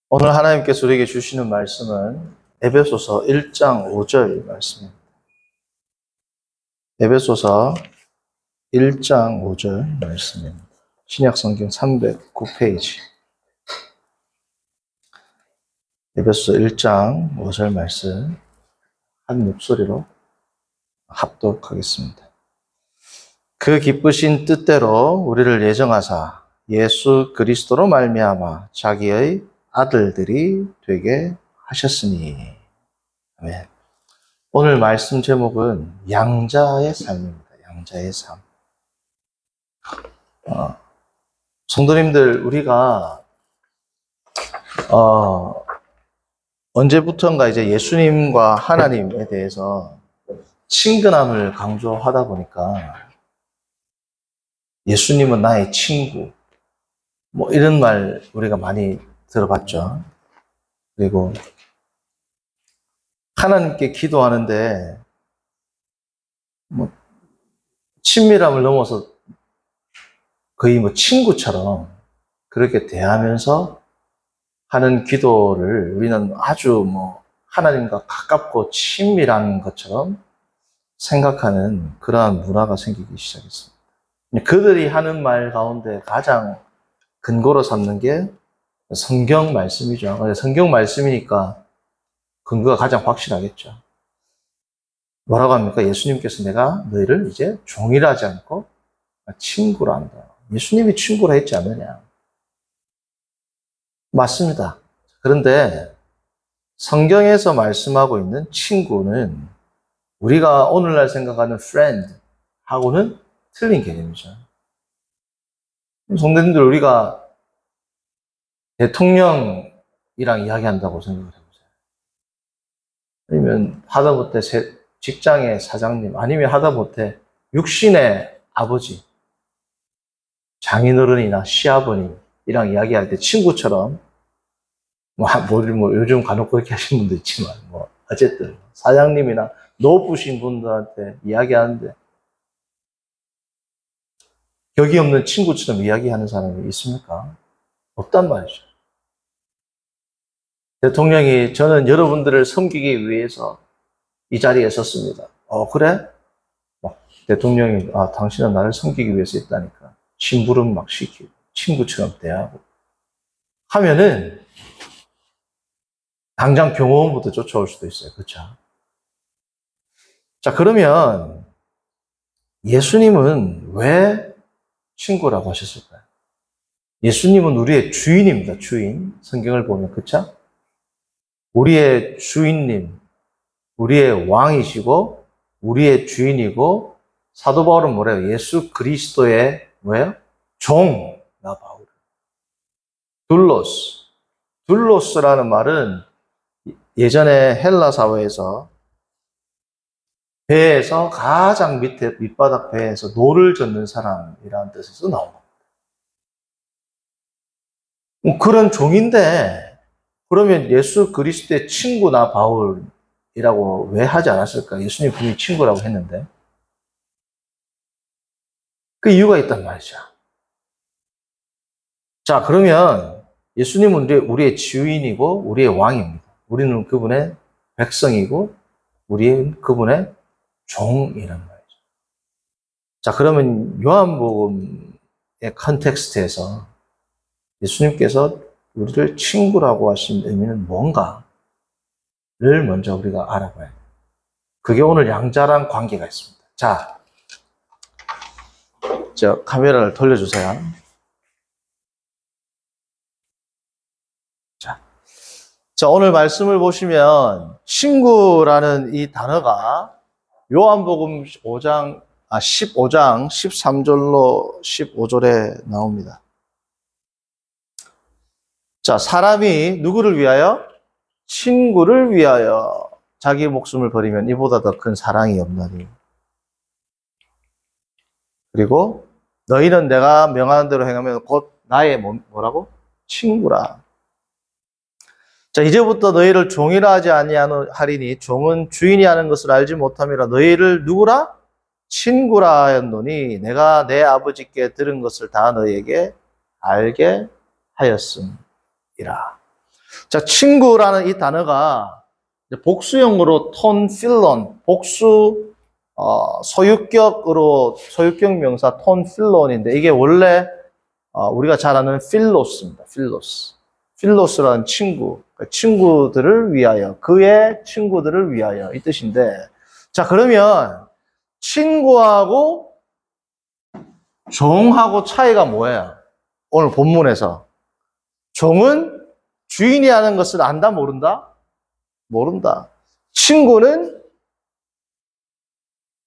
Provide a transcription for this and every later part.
오늘 하나님께서 우리에게 주시는 말씀은 에베소서 1장 5절 말씀입니다. 에베소서 1장 5절 말씀입니다. 신약성경 309페이지. 에베소서 1장 5절 말씀 한 목소리로 합독하겠습니다. 그 기쁘신 뜻대로 우리를 예정하사 예수 그리스도로 말미암아 자기의 아들들이 되게 하셨으니. 아멘. 오늘 말씀 제목은 양자의 삶입니다. 양자의 삶. 성도님들, 우리가 언제부턴가 이제 예수님과 하나님에 대해서 친근함을 강조하다 보니까 예수님은 나의 친구, 뭐 이런 말 우리가 많이 들어봤죠. 그리고 하나님께 기도하는데 뭐 친밀함을 넘어서 거의 뭐 친구처럼 그렇게 대하면서 하는 기도를 우리는 아주 뭐 하나님과 가깝고 친밀한 것처럼 생각하는 그러한 문화가 생기기 시작했습니다. 그들이 하는 말 가운데 가장 근거로 삼는 게 성경 말씀이죠. 성경 말씀이니까 근거가 가장 확실하겠죠. 뭐라고 합니까? 예수님께서 내가 너희를 이제 종이라 하지 않고 친구라 한다. 예수님이 친구라 했지 않느냐? 맞습니다. 그런데 성경에서 말씀하고 있는 친구는 우리가 오늘날 생각하는 friend하고는 틀린 개념이죠. 성도님들, 우리가 대통령이랑 이야기한다고 생각을 해보세요. 아니면 하다못해 직장의 사장님, 아니면 하다못해 육신의 아버지, 장인어른이나 시아버님이랑 이야기할 때 친구처럼 뭐 요즘 간혹 그렇게 하시는 분도 있지만 뭐 어쨌든 사장님이나 높으신 분들한테 이야기하는데 격이 없는 친구처럼 이야기하는 사람이 있습니까? 없단 말이죠. 대통령이 저는 여러분들을 섬기기 위해서 이 자리에 섰습니다. 그래? 대통령이 당신은 나를 섬기기 위해서 있다니까 심부름 막 시키고 친구처럼 대하고 하면은 당장 경호원부터 쫓아올 수도 있어요. 그렇죠? 자, 그러면 예수님은 왜 친구라고 하셨을까요? 예수님은 우리의 주인입니다. 주인. 성경을 보면, 그렇죠? 우리의 주인님, 우리의 왕이시고 우리의 주인이고, 사도 바울은 뭐래요? 예수 그리스도의 뭐예요? 종, 나 바울. 둘로스. 둘로스라는 말은 예전에 헬라 사회에서 배에서 가장 밑바닥 배에서 노를 젓는 사람이라는 뜻에서 나온 겁니다. 그런 종인데 그러면 예수 그리스도의 친구나 바울이라고 왜 하지 않았을까? 예수님 분명히 친구라고 했는데 그 이유가 있단 말이죠. 자, 그러면 예수님은 우리의 주인이고 우리의 왕입니다. 우리는 그분의 백성이고 우리는 그분의 종이란 말이죠. 자, 그러면 요한복음의 컨텍스트에서 예수님께서 우리를 친구라고 하신 의미는 뭔가를 먼저 우리가 알아봐야 돼요. 그게 오늘 양자랑 관계가 있습니다. 자, 카메라를 돌려주세요. 자, 오늘 말씀을 보시면 친구라는 이 단어가 요한복음 15장 13절로 15절에 나옵니다. 자, 사람이 누구를 위하여? 친구를 위하여 자기 목숨을 버리면 이보다 더 큰 사랑이 없나니. 그리고 너희는 내가 명하는 대로 행하면 곧 나의 뭐라고? 친구라. 자, 이제부터 너희를 종이라 하지 아니하리니 종은 주인이 하는 것을 알지 못함이라. 너희를 누구라? 친구라 하였노니 내가 내 아버지께 들은 것을 다 너희에게 알게 하였음이라. 자, 친구라는 이 단어가 복수형으로 톤필론, 복수 소유격 명사 톤필론인데 이게 원래 우리가 잘 아는 필로스입니다. 필로스라는 친구, 그러니까 친구들을 위하여, 그의 친구들을 위하여 이 뜻인데, 자, 그러면 친구하고 종하고 차이가 뭐예요? 오늘 본문에서 종은 주인이 하는 것을 안다, 모른다? 모른다. 친구는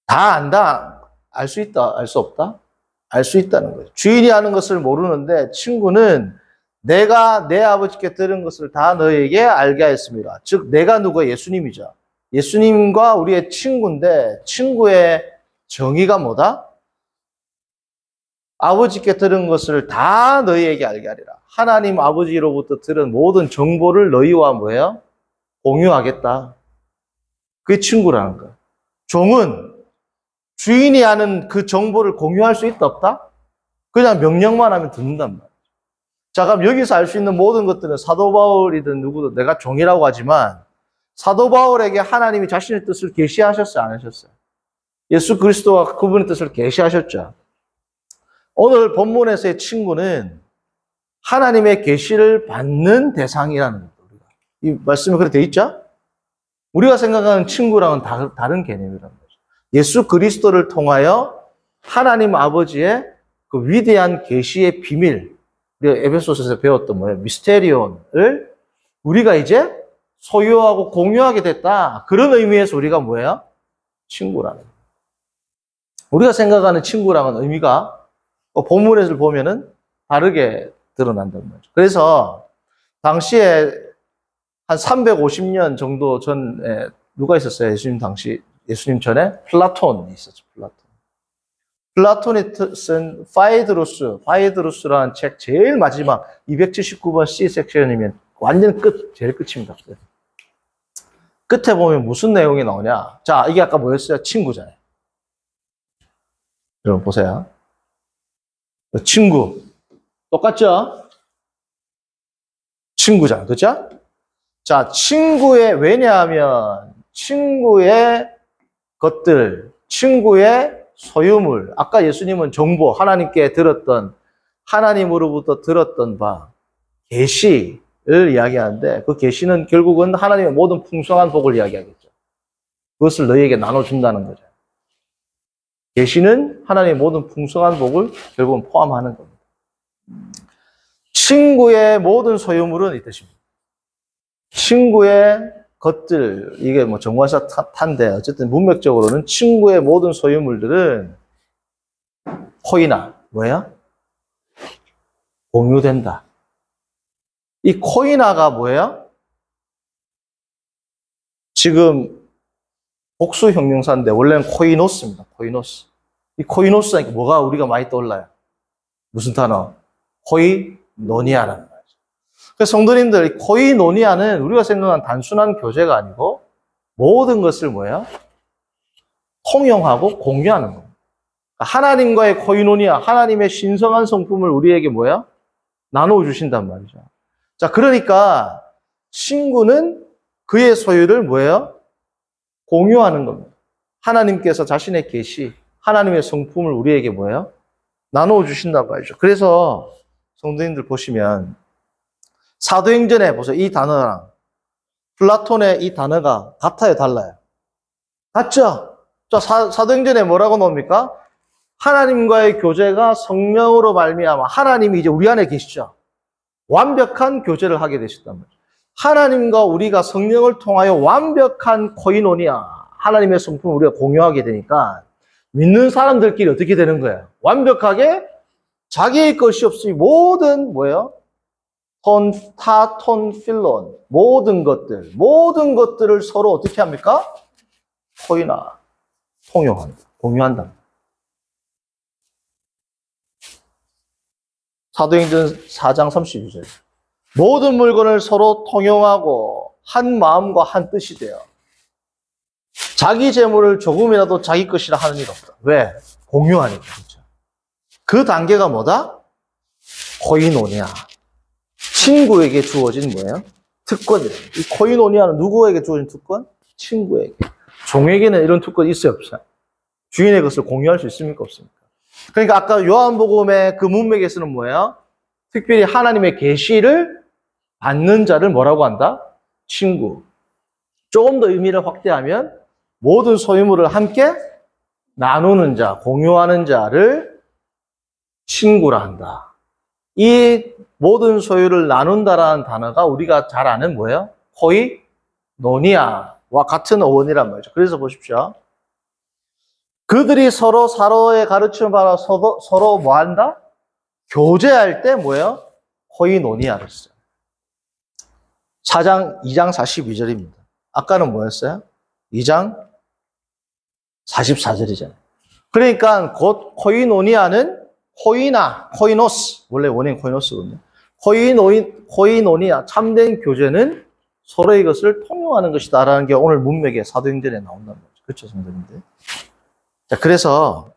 다 안다, 알 수 있다, 알 수 없다? 알 수 있다는 거예요. 주인이 하는 것을 모르는데 친구는 내가 내 아버지께 들은 것을 다 너에게 알게 하였습니다. 즉 내가 누구예요? 예수님이죠. 예수님과 우리의 친구인데 친구의 정의가 뭐다? 아버지께 들은 것을 다 너희에게 알게 하리라. 하나님 아버지로부터 들은 모든 정보를 너희와 뭐예요? 공유하겠다. 그게 친구라는 거예요. 종은 주인이 아는 그 정보를 공유할 수 있다 없다? 그냥 명령만 하면 듣는단 말이에요. 자, 그럼 여기서 알 수 있는 모든 것들은 사도 바울이든 누구든 내가 종이라고 하지만 사도 바울에게 하나님이 자신의 뜻을 계시하셨어요? 안 하셨어요? 예수 그리스도와 그분의 뜻을 계시하셨죠. 오늘 본문에서의 친구는 하나님의 계시를 받는 대상이라는 거예요. 이 말씀이 그렇게 돼 있죠? 우리가 생각하는 친구랑은 다른 개념이라는 거죠. 예수 그리스도를 통하여 하나님 아버지의 그 위대한 계시의 비밀, 우리가 에베소서에서 배웠던 뭐예요? 미스테리온을 우리가 이제 소유하고 공유하게 됐다. 그런 의미에서 우리가 뭐예요? 친구라는 거예요. 우리가 생각하는 친구랑은 의미가 본문에서 보면은 다르게 드러난단 말이죠. 그래서 당시에 한 350년 정도 전에 누가 있었어요? 예수님 전에 플라톤이 있었죠. 플라톤이 쓴 파이드루스라는 책 제일 마지막 279번 C 섹션이면 완전 제일 끝입니다. 끝에 보면 무슨 내용이 나오냐? 자, 이게 아까 뭐였어요? 친구잖아요. 여러분 보세요. 친구. 똑같죠? 친구잖아. 그죠? 자, 왜냐하면 친구의 것들, 친구의 소유물, 아까 예수님은 정보, 하나님으로부터 들었던 바, 계시를 이야기하는데 그 계시는 결국은 하나님의 모든 풍성한 복을 이야기하겠죠. 그것을 너희에게 나눠준다는 거죠. 계시는 하나님의 모든 풍성한 복을 결국은 포함하는 겁니다. 친구의 모든 소유물은 이 뜻입니다. 친구의 것들, 이게 뭐 정관사 탄데 어쨌든 문맥적으로는 친구의 모든 소유물들은 코이나 뭐야? 공유된다. 이 코이나가 뭐예요? 지금 복수 형용사인데 원래는 코이노스입니다. 코이노스. 이 코이노스니까 뭐가 우리가 많이 떠올라요? 무슨 단어? 코이노니아라는 거죠. 그래서 성도님들, 이 코이노니아는 우리가 생각하는 단순한 교제가 아니고 모든 것을 뭐예요? 통용하고 공유하는 겁니다. 하나님과의 코이노니아, 하나님의 신성한 성품을 우리에게 뭐예요? 나누어 주신단 말이죠. 자, 그러니까 친구는 그의 소유를 뭐예요? 공유하는 겁니다. 하나님께서 자신의 계시, 하나님의 성품을 우리에게 뭐예요? 나누어 주신다고 하죠. 그래서 성도님들 보시면 사도행전에 보세요. 이 단어랑 플라톤의 이 단어가 같아요, 달라요? 같죠? 자, 사도행전에 뭐라고 나옵니까? 하나님과의 교제가 성령으로 말미암아 하나님이 이제 우리 안에 계시죠. 완벽한 교제를 하게 되셨단 말이에요. 하나님과 우리가 성령을 통하여 완벽한 코이노니아, 하나님의 성품을 우리가 공유하게 되니까 믿는 사람들끼리 어떻게 되는 거예요? 완벽하게 자기의 것이 없이 모든 뭐예요? 톤필론, 모든 것들을 서로 어떻게 합니까? 코이나, 통용한다, 공유한다. 사도행전 4장 32절. 모든 물건을 서로 통용하고 한 마음과 한 뜻이 되어 자기 재물을 조금이라도 자기 것이라 하는 일 없다. 왜? 공유하니까. 그렇죠? 그 단계가 뭐다? 코이노니아. 친구에게 주어진 뭐예요? 특권이에요. 이 코이노니아는 누구에게 주어진 특권? 친구에게. 종에게는 이런 특권이 있어요, 없어요? 주인의 것을 공유할 수 있습니까, 없습니까? 그러니까 아까 요한복음의 그 문맥에서는 뭐예요? 특별히 하나님의 계시를 받는 자를 뭐라고 한다? 친구. 조금 더 의미를 확대하면 모든 소유물을 함께 나누는 자, 공유하는 자를 친구라 한다. 이 모든 소유를 나눈다라는 단어가 우리가 잘 아는 뭐예요? 코이노니아와 같은 어원이란 말이죠. 그래서 보십시오. 그들이 서로의 가르침을 받아 서로 뭐 한다? 교제할 때 뭐예요? 코이노니아를 써요. 2장 42절입니다. 아까는 뭐였어요? 2장 44절이잖아요. 그러니까 곧 코이노니아는 코이노스, 원래 원인 코이노스거든요. 코이노니아, 참된 교제는 서로의 것을 통용하는 것이다라는 게 오늘 문맥의 사도행전에 나온다는 거죠. 그렇죠, 성도님들? 자, 그래서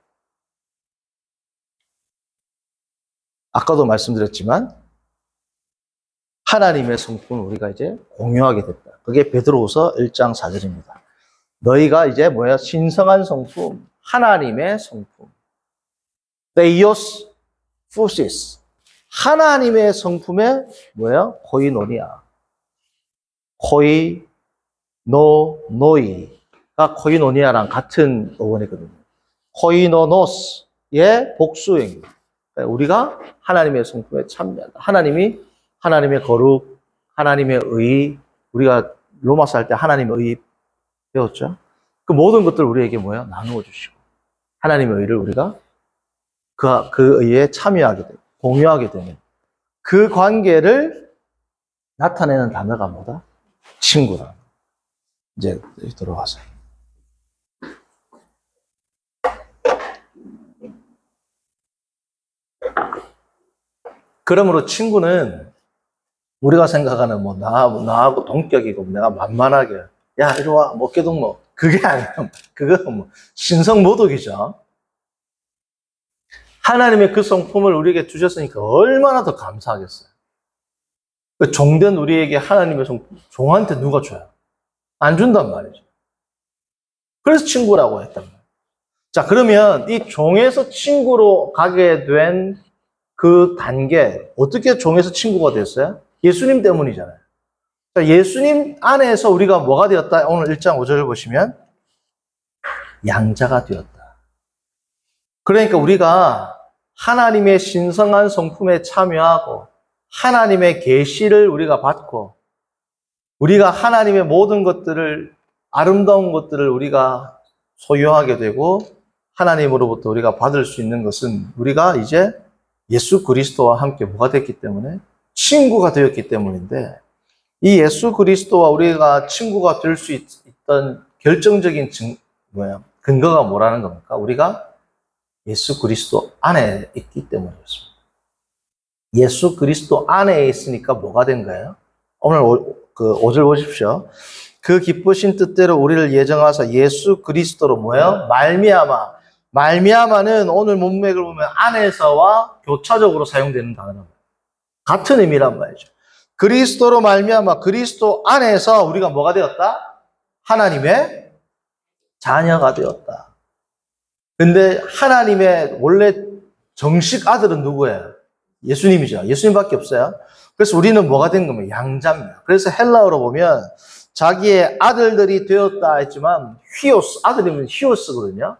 아까도 말씀드렸지만 하나님의 성품을 우리가 이제 공유하게 됐다. 그게 베드로후서 1장 4절입니다. 너희가 이제 뭐야? 신성한 성품, 하나님의 성품. Theos Phusis. 하나님의 성품의 뭐예요? 코이노니아. 코이노노이가 코이노니아랑 같은 어원이거든요. 코이노노스의 복수입니다. 우리가 하나님의 성품에 참여한다. 하나님의 거룩, 하나님의 의, 우리가 로마서 할 때 하나님의 의 배웠죠? 그 모든 것들 우리에게 뭐예요? 나누어 주시고 하나님의 의를 우리가 그 의에 참여하게 되고 공유하게 되는 그 관계를 나타내는 단어가 뭐다? 친구다. 이제 들어와서. 그러므로 친구는 우리가 생각하는 뭐 나하고 동격이고 내가 만만하게 야 이리 와 먹게동 뭐 그게 아니에요. 그건 뭐 신성모독이죠. 하나님의 그 성품을 우리에게 주셨으니까 얼마나 더 감사하겠어요. 그 종된 우리에게 하나님의 성품, 종한테 누가 줘요? 안 준단 말이죠. 그래서 친구라고 했단 말이에요. 자, 그러면 이 종에서 친구로 가게 된 그 단계, 어떻게 종에서 친구가 됐어요? 예수님 때문이잖아요. 자, 예수님 안에서 우리가 뭐가 되었다? 오늘 1장 5절을 보시면 양자가 되었다. 그러니까 우리가 하나님의 신성한 성품에 참여하고 하나님의 계시를 우리가 받고 우리가 하나님의 모든 것들을 아름다운 것들을 우리가 소유하게 되고 하나님으로부터 우리가 받을 수 있는 것은 우리가 이제 예수 그리스도와 함께 뭐가 됐기 때문에 친구가 되었기 때문인데 이 예수 그리스도와 우리가 친구가 될 수 있던 결정적인 근거가 뭐라는 겁니까? 우리가 예수 그리스도 안에 있기 때문이었습니다. 예수 그리스도 안에 있으니까 뭐가 된 거예요? 오늘 그 5절 보십시오. 그 기쁘신 뜻대로 우리를 예정하사 예수 그리스도로 뭐예요? 말미암아는 오늘 문맥을 보면 안에서와 교차적으로 사용되는 단어입니다. 같은 의미란 말이죠. 그리스도로 말미암아 그리스도 안에서 우리가 뭐가 되었다? 하나님의 자녀가 되었다. 근데 하나님의 원래 정식 아들은 누구예요? 예수님이죠. 예수님밖에 없어요. 그래서 우리는 뭐가 된 겁니까? 양자입니다. 그래서 헬라어로 보면 자기의 아들들이 되었다 했지만 휘오스, 아들이면 휘오스거든요.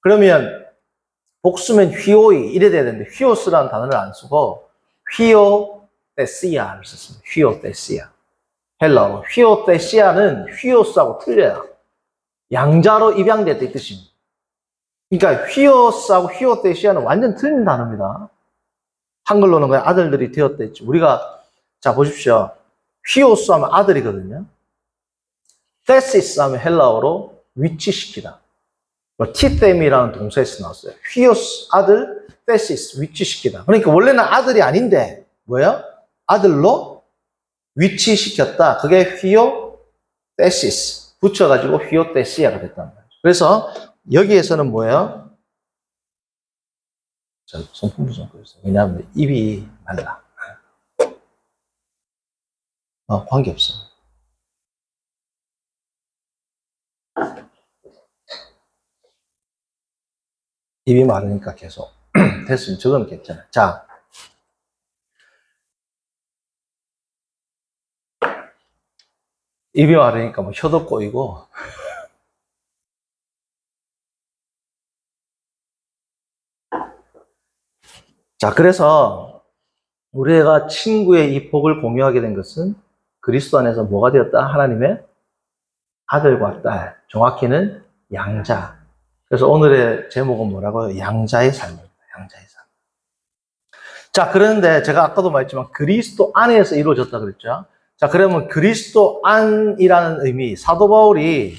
그러면 복수면 휘오이 이래 돼야 되는데 휘오스라는 단어를 안 쓰고 휘오테시아를 썼습니다. 휘오테시아. 헬라어로. 휘오테시아는 휘오스하고 틀려요. 양자로 입양됐다 이 뜻입니다. 그러니까 휘오스하고 휘오테시아는 완전 틀린 단어입니다. 한글로는 그냥 아들들이 되었다 했죠. 우리가 자 보십시오. 휘오스 하면 아들이거든요. 테시스 하면 헬라어로 위치시키다. 티셈이라는 동사에서 나왔어요. 휘오스 아들, 테시스 위치시키다. 그러니까 원래는 아들이 아닌데 뭐예요? 아들로 위치시켰다. 그게 휘오테시스 붙여가지고 휘오테시아가 됐단 말이에요. 그래서 여기에서는 뭐예요? 저 손품도 좀 꺼주세요. 왜냐하면 입이 말라. 관계없어. 입이 마르니까 계속. 됐으면 적으면 괜찮아. 자. 입이 마르니까 뭐 혀도 꼬이고. 자, 그래서 우리가 친구의 이 복을 공유하게 된 것은 그리스도 안에서 뭐가 되었다? 하나님의 아들과 딸, 정확히는 양자. 그래서 오늘의 제목은 뭐라고요? 양자의 삶입니다. 양자의 삶. 자, 그런데 제가 아까도 말했지만 그리스도 안에서 이루어졌다 그랬죠. 자, 그러면 그리스도 안이라는 의미, 사도 바울이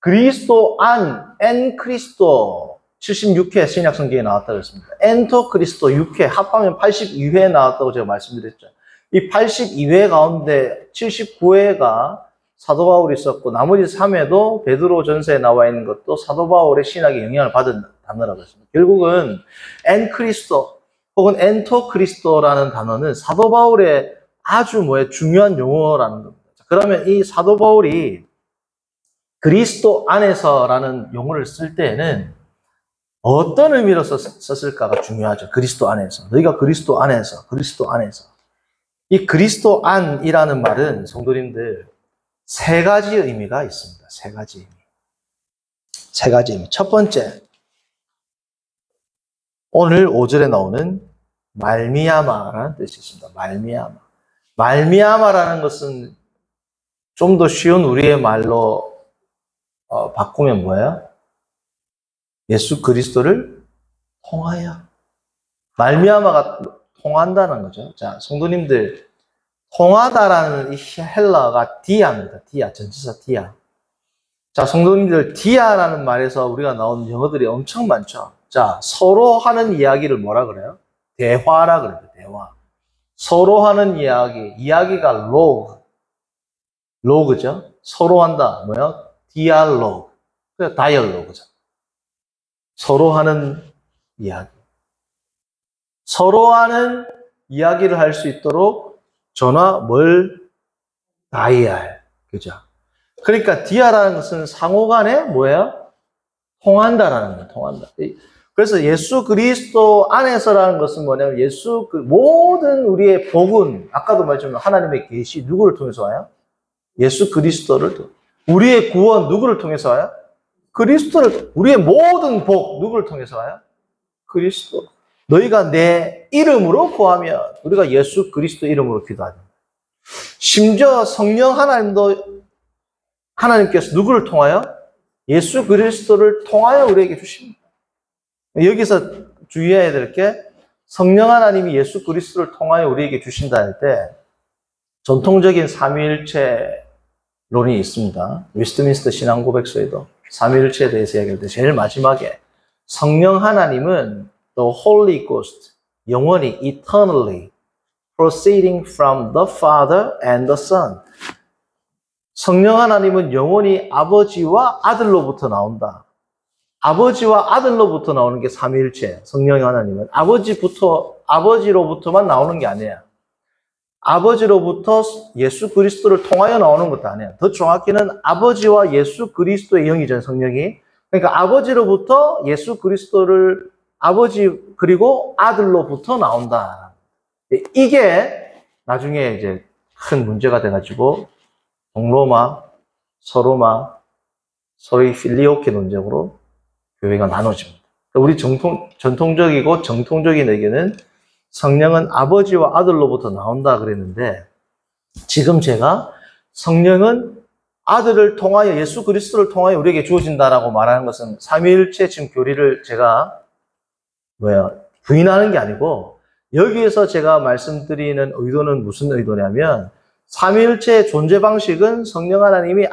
그리스도 안, 엔 크리스도 76회 신약 성경에 나왔다고 했습니다. 엔토 크리스도 6회, 합하면 82회 나왔다고 제가 말씀드렸죠. 이 82회 가운데 79회가 사도 바울이 썼고, 나머지 3회도 베드로 전서에 나와 있는 것도 사도 바울의 신학의 영향을 받은 단어라고 했습니다. 결국은 엔 크리스도 혹은 엔토 크리스도라는 단어는 사도 바울의 아주 중요한 용어라는 겁니다. 그러면 이 사도 바울이 그리스도 안에서라는 용어를 쓸 때에는 어떤 의미로 썼을까가 중요하죠. 그리스도 안에서. 너희가 그리스도 안에서, 그리스도 안에서. 이 그리스도 안이라는 말은 성도님들 세 가지 의미가 있습니다. 세 가지 의미. 세 가지 의미. 첫 번째, 오늘 5절에 나오는 말미암아라는 뜻이 있습니다. 말미암아. 말미암아라는 것은 좀 더 쉬운 우리의 말로 바꾸면 뭐예요? 예수 그리스도를 통하여. 말미암아가 통한다는 거죠. 자, 성도님들, 통하다라는 이 헬라어가 디아입니다. 디아, 전치사 디아. 자, 성도님들, 디아라는 말에서 우리가 나오는 영어들이 엄청 많죠. 자, 서로 하는 이야기를 뭐라 그래요? 대화라 그래요, 대화. 서로 하는 이야기, 이야기가 로그죠? 서로 한다, 뭐야? 디알로그. 다이얼로그죠. 서로 하는 이야기. 서로 하는 이야기를 할 수 있도록 전화, 다이알. 그죠? 그러니까 디아라는 것은 상호간에 뭐예요? 통한다라는 거예요. 통한다. 그래서 예수 그리스도 안에서라는 것은 뭐냐면 모든 우리의 복은 아까도 말했지만 하나님의 계시 누구를 통해서 와요? 예수 그리스도를 통해서. 우리의 구원 누구를 통해서 와요? 그리스도를. 우리의 모든 복 누구를 통해서 와요? 그리스도. 너희가 내 이름으로 구하면 우리가 예수 그리스도 이름으로 기도하죠. 심지어 성령 하나님께서 누구를 통하여? 예수 그리스도를 통하여 우리에게 주십니다. 여기서 주의해야 될 게 성령 하나님이 예수 그리스도를 통하여 우리에게 주신다 할 때 전통적인 삼위일체론이 있습니다. 웨스트민스터 신앙고백서에도 삼위일체에 대해서 이야기할 때 제일 마지막에 성령 하나님은 the Holy Ghost, 영원히 eternally proceeding from the Father and the Son. 성령 하나님은 영원히 아버지와 아들로부터 나온다. 아버지와 아들로부터 나오는 게 삼위일체예요. 성령 하나님은 아버지로부터만 나오는 게 아니에요. 아버지로부터 예수 그리스도를 통하여 나오는 것도 아니에요. 더 정확히는 아버지와 예수 그리스도의 영이죠, 성령이. 그러니까 아버지로부터 예수 그리스도를 아버지 그리고 아들로부터 나온다. 이게 나중에 이제 큰 문제가 돼가지고 동로마, 서로마, 소위 필리오케 논쟁으로 교회가 나눠집니다. 우리 전통적이고 정통적인 의견은 성령은 아버지와 아들로부터 나온다 그랬는데, 지금 제가 성령은 아들을 통하여 예수 그리스도를 통하여 우리에게 주어진다라고 말하는 것은 삼위일체 지금 교리를 제가 부인하는 게 아니고, 여기에서 제가 말씀드리는 의도는 무슨 의도냐면, 삼위일체의 존재 방식은 성령 하나님이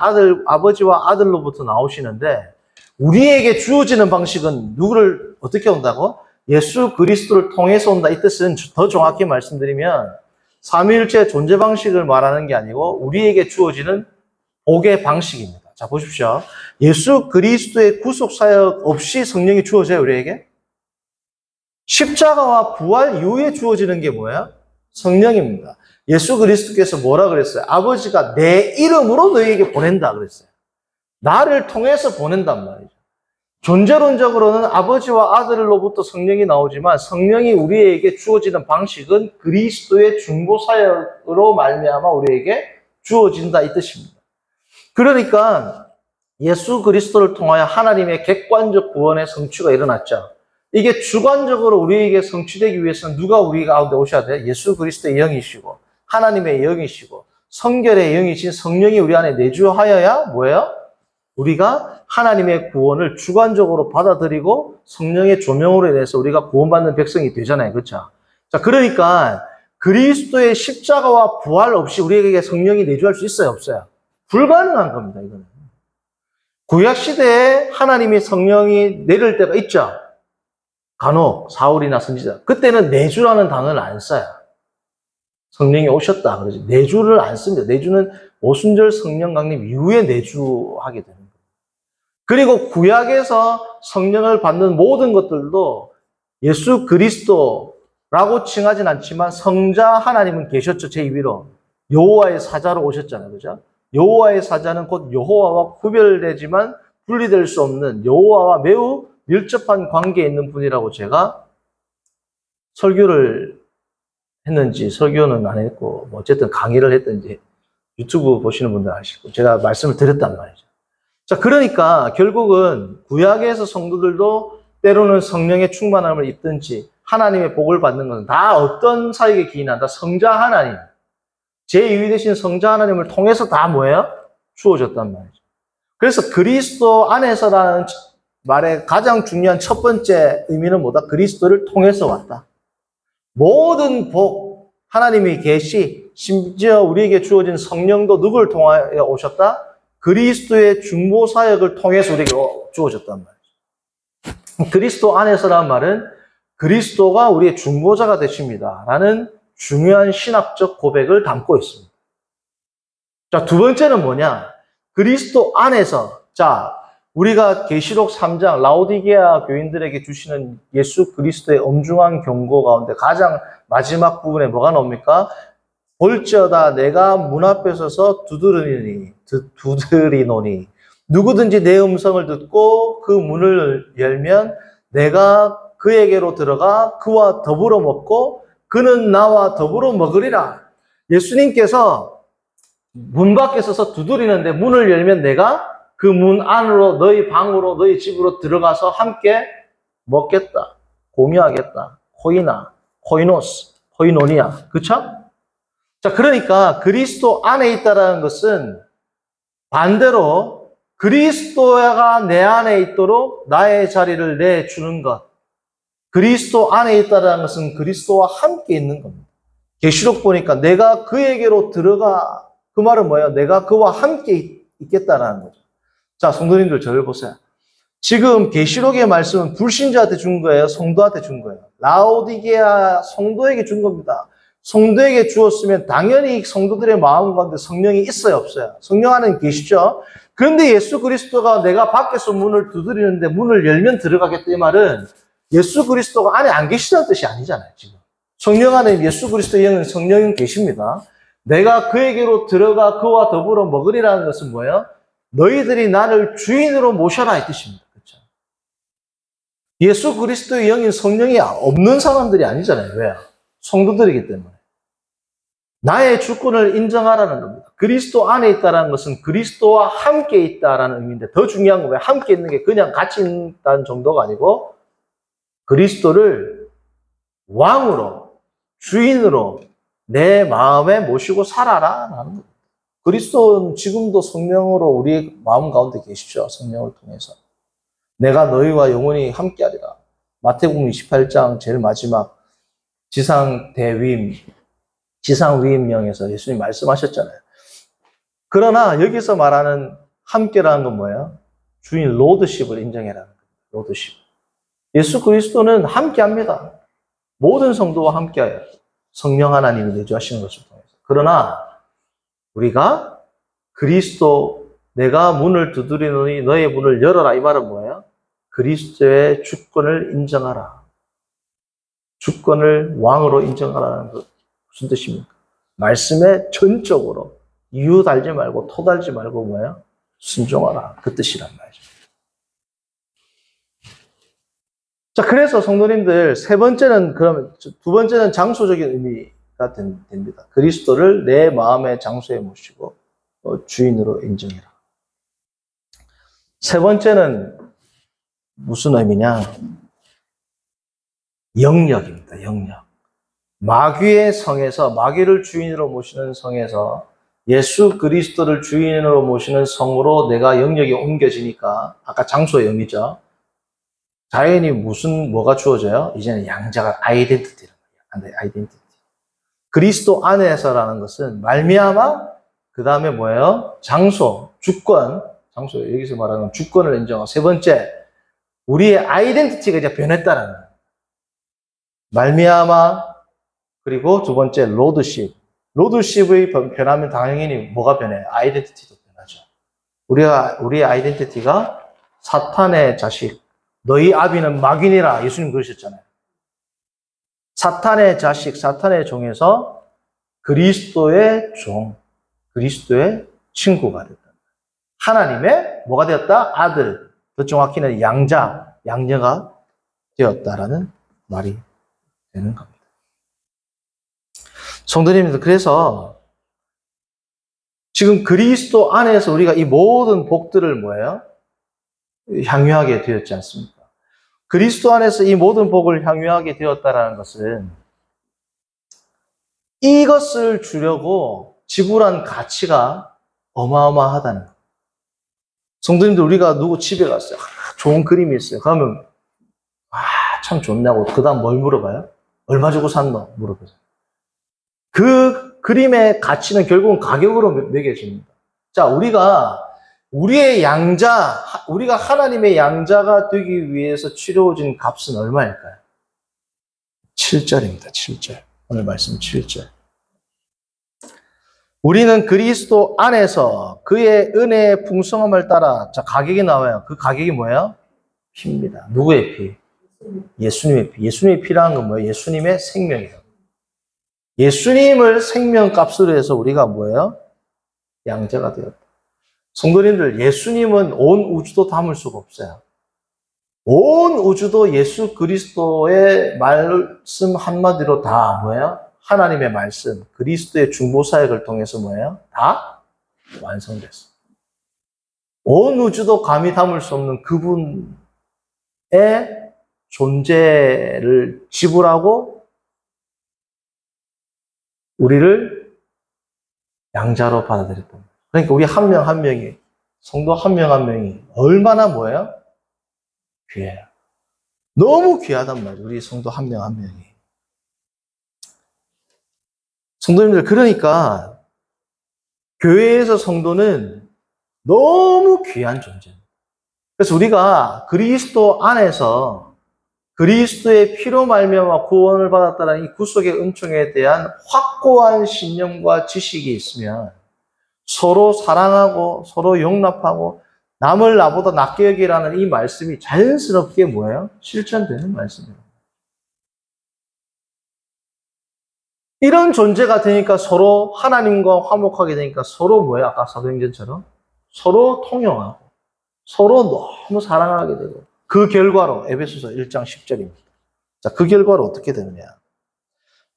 아버지와 아들로부터 나오시는데, 우리에게 주어지는 방식은 누구를 어떻게 온다고? 예수 그리스도를 통해서 온다. 이 뜻은 더 정확히 말씀드리면 삼위일체의 존재 방식을 말하는 게 아니고 우리에게 주어지는 복의 방식입니다. 자, 보십시오. 예수 그리스도의 구속 사역 없이 성령이 주어져요, 우리에게? 십자가와 부활 이후에 주어지는 게 뭐예요? 성령입니다. 예수 그리스도께서 뭐라 그랬어요? 아버지가 내 이름으로 너희에게 보낸다 그랬어요. 나를 통해서 보낸단 말이죠. 존재론적으로는 아버지와 아들로부터 성령이 나오지만 성령이 우리에게 주어지는 방식은 그리스도의 중보사역으로 말미암아 우리에게 주어진다 이 뜻입니다. 그러니까 예수 그리스도를 통하여 하나님의 객관적 구원의 성취가 일어났죠. 이게 주관적으로 우리에게 성취되기 위해서는 누가 우리 가운데 오셔야 돼요? 예수 그리스도의 영이시고 하나님의 영이시고 성결의 영이신 성령이 우리 안에 내주하여야 뭐예요? 우리가 하나님의 구원을 주관적으로 받아들이고 성령의 조명으로 인해서 우리가 구원받는 백성이 되잖아요. 그렇죠? 자, 그러니까 그리스도의 십자가와 부활 없이 우리에게 성령이 내주할 수 있어요? 없어요? 불가능한 겁니다. 이거는. 구약시대에 하나님이 성령이 내릴 때가 있죠. 간혹 사울이나 선지자. 그때는 내주라는 단어를 안 써요. 성령이 오셨다. 그러지. 내주를 안 씁니다. 내주는 오순절 성령 강림 이후에 내주하게 되는 거예요. 그리고 구약에서 성령을 받는 모든 것들도 예수 그리스도라고 칭하진 않지만 성자 하나님은 계셨죠. 제2위로. 여호와의 사자로 오셨잖아요. 그죠? 여호와의 사자는 곧 여호와와 구별되지만 분리될 수 없는 여호와와 매우 밀접한 관계에 있는 분이라고 제가 설교를 했는지 설교는 안 했고 뭐 어쨌든 강의를 했든지 유튜브 보시는 분들 아시고 제가 말씀을 드렸단 말이죠. 자, 그러니까 결국은 구약에서 성도들도 때로는 성령의 충만함을 입든지 하나님의 복을 받는 것은 다 어떤 사역에 기인한다? 성자 하나님. 제2위 되신 성자 하나님을 통해서 다 뭐예요? 주어졌단 말이죠. 그래서 그리스도 안에서라는 말의 가장 중요한 첫 번째 의미는 뭐다? 그리스도를 통해서 왔다. 모든 복, 하나님의 계시, 심지어 우리에게 주어진 성령도 누구를 통하여 오셨다? 그리스도의 중보 사역을 통해서 우리에게 주어졌단 말이죠. 그리스도 안에서라는 말은 그리스도가 우리의 중보자가 되십니다. 라는 중요한 신학적 고백을 담고 있습니다. 자, 두 번째는 뭐냐? 그리스도 안에서, 자, 우리가 계시록 3장 라오디게아 교인들에게 주시는 예수 그리스도의 엄중한 경고 가운데 가장 마지막 부분에 뭐가 나옵니까? 볼지어다 내가 문 앞에 서서 두드리노니 누구든지 내 음성을 듣고 그 문을 열면 내가 그에게로 들어가 그와 더불어 먹고 그는 나와 더불어 먹으리라. 예수님께서 문 밖에 서서 두드리는데 문을 열면 내가 그 문 안으로 너희 방으로 너희 집으로 들어가서 함께 먹겠다. 공유하겠다. 코이노스, 코이노니아. 그쵸? 자, 그러니까 그리스도 안에 있다는 것은 반대로 그리스도가 내 안에 있도록 나의 자리를 내주는 것. 그리스도 안에 있다는 것은 그리스도와 함께 있는 겁니다. 계시록 보니까 내가 그에게로 들어가. 그 말은 뭐예요? 내가 그와 함께 있겠다라는 거죠. 자, 성도님들 저를 보세요. 지금 계시록의 말씀은 불신자한테 준 거예요? 성도한테 준 거예요? 라오디게아 성도에게 준 겁니다. 성도에게 주었으면 당연히 성도들의 마음 가운데 성령이 있어요? 없어요? 성령 안에 계시죠? 그런데 예수 그리스도가 내가 밖에서 문을 두드리는데 문을 열면 들어가겠다 이 말은 예수 그리스도가 안에 안 계시다는 뜻이 아니잖아요. 지금 성령 안에 예수 그리스도의 영은 성령은 계십니다. 내가 그에게로 들어가 그와 더불어 먹으리라는 것은 뭐예요? 너희들이 나를 주인으로 모셔라 이 뜻입니다. 그렇죠? 예수 그리스도의 영인 성령이 없는 사람들이 아니잖아요. 왜요? 성도들이기 때문에. 나의 주권을 인정하라는 겁니다. 그리스도 안에 있다는 것은 그리스도와 함께 있다라는 의미인데 더 중요한 건 왜 함께 있는 게 그냥 같이 있다는 정도가 아니고 그리스도를 왕으로, 주인으로 내 마음에 모시고 살아라라는 겁니다. 그리스도는 지금도 성령으로 우리의 마음 가운데 계시죠. 성령을 통해서. 내가 너희와 영원히 함께하리라. 마태복음 28장 제일 마지막 지상위임령에서 예수님 말씀하셨잖아요. 그러나 여기서 말하는 함께라는 건 뭐예요? 주인 로드십을 인정해라는 거예요. 로드십. 예수 그리스도는 함께합니다. 모든 성도와 함께해요. 성령 하나님이 내주하시는 것을 통해서. 그러나 우리가 그리스도 내가 문을 두드리노니 너의 문을 열어라 이 말은 뭐예요? 그리스도의 주권을 인정하라. 주권을 왕으로 인정하라는 것 무슨 뜻입니까? 말씀에 전적으로 이유 달지 말고 토 달지 말고 뭐예요? 순종하라. 그 뜻이란 말이죠. 자, 그래서 성도님들 세 번째는 그러면 두 번째는 장소적인 의미가 됩니다. 그리스도를 내 마음의 장소에 모시고 주인으로 인정해라. 세 번째는 무슨 의미냐? 영역입니다. 영역. 마귀의 성에서 마귀를 주인으로 모시는 성에서 예수 그리스도를 주인으로 모시는 성으로 내가 영역이 옮겨지니까 아까 장소의 의미죠. 자연히 뭐가 주어져요? 이제는 양자가 아이덴티티란 말이에요. 아이덴티티. 그리스도 안에서라는 것은 말미암아 그 다음에 뭐예요? 장소, 주권. 장소 여기서 말하는 주권을 인정하고 세 번째 우리의 아이덴티티가 이제 변했다라는 거예요. 말미암아 그리고 두 번째 로드십. 로드십의 변하면 당연히 뭐가 변해? 아이덴티티도 변하죠. 우리의 아이덴티티가 사탄의 자식. 너희 아비는 마귀니라. 예수님 그러셨잖아요. 사탄의 자식, 사탄의 종에서 그리스도의 종, 그리스도의 친구가 됐다. 하나님의 뭐가 되었다? 아들. 더 정확히는 양녀가 되었다라는 말이 되는 겁니다. 성도님들, 그래서 지금 그리스도 안에서 우리가 이 모든 복들을 뭐예요? 향유하게 되었지 않습니까? 그리스도 안에서 이 모든 복을 향유하게 되었다는 것은 이것을 주려고 지불한 가치가 어마어마하다는 거예요. 성도님들, 우리가 누구 집에 갔어요. 좋은 그림이 있어요. 그러면 참 좋냐고 그 다음 뭘 물어봐요? 얼마 주고 샀노? 물어보세요. 그 그림의 가치는 결국은 가격으로 매겨집니다. 자, 우리가 하나님의 양자가 되기 위해서 치러진 값은 얼마일까요? 7절입니다. 7절. 오늘 말씀 7절. 우리는 그리스도 안에서 그의 은혜의 풍성함을 따라, 자, 가격이 나와요. 그 가격이 뭐예요? 피입니다. 누구의 피? 예수님의 피. 예수님의 피라는 건 뭐예요? 예수님의 생명이에요. 예수님을 생명값으로 해서 우리가 뭐예요? 양자가 되었다. 성도님들, 예수님은 온 우주도 담을 수가 없어요. 온 우주도 예수 그리스도의 말씀 한마디로 다 뭐예요? 하나님의 말씀, 그리스도의 중보사역을 통해서 뭐예요? 다 완성됐어요. 온 우주도 감히 담을 수 없는 그분의 존재를 지불하고 우리를 양자로 받아들였다. 그러니까 우리 한 명 한 명이, 성도 한 명 한 명이 얼마나 뭐예요? 귀해요. 너무 귀하단 말이에요. 우리 성도 한 명 한 명이. 성도님들, 그러니까 교회에서 성도는 너무 귀한 존재입니다. 그래서 우리가 그리스도 안에서 그리스도의 피로 말미암아 구원을 받았다는 이 구속의 은총에 대한 확고한 신념과 지식이 있으면 서로 사랑하고 서로 용납하고 남을 나보다 낫게 여기라는 이 말씀이 자연스럽게 뭐예요? 실천되는 말씀이에요. 이런 존재가 되니까 서로 하나님과 화목하게 되니까 서로 뭐예요? 아까 사도행전처럼 서로 통용하고 서로 너무 사랑하게 되고 그 결과로 에베소서 1장 10절입니다. 자, 그 결과로 어떻게 되느냐?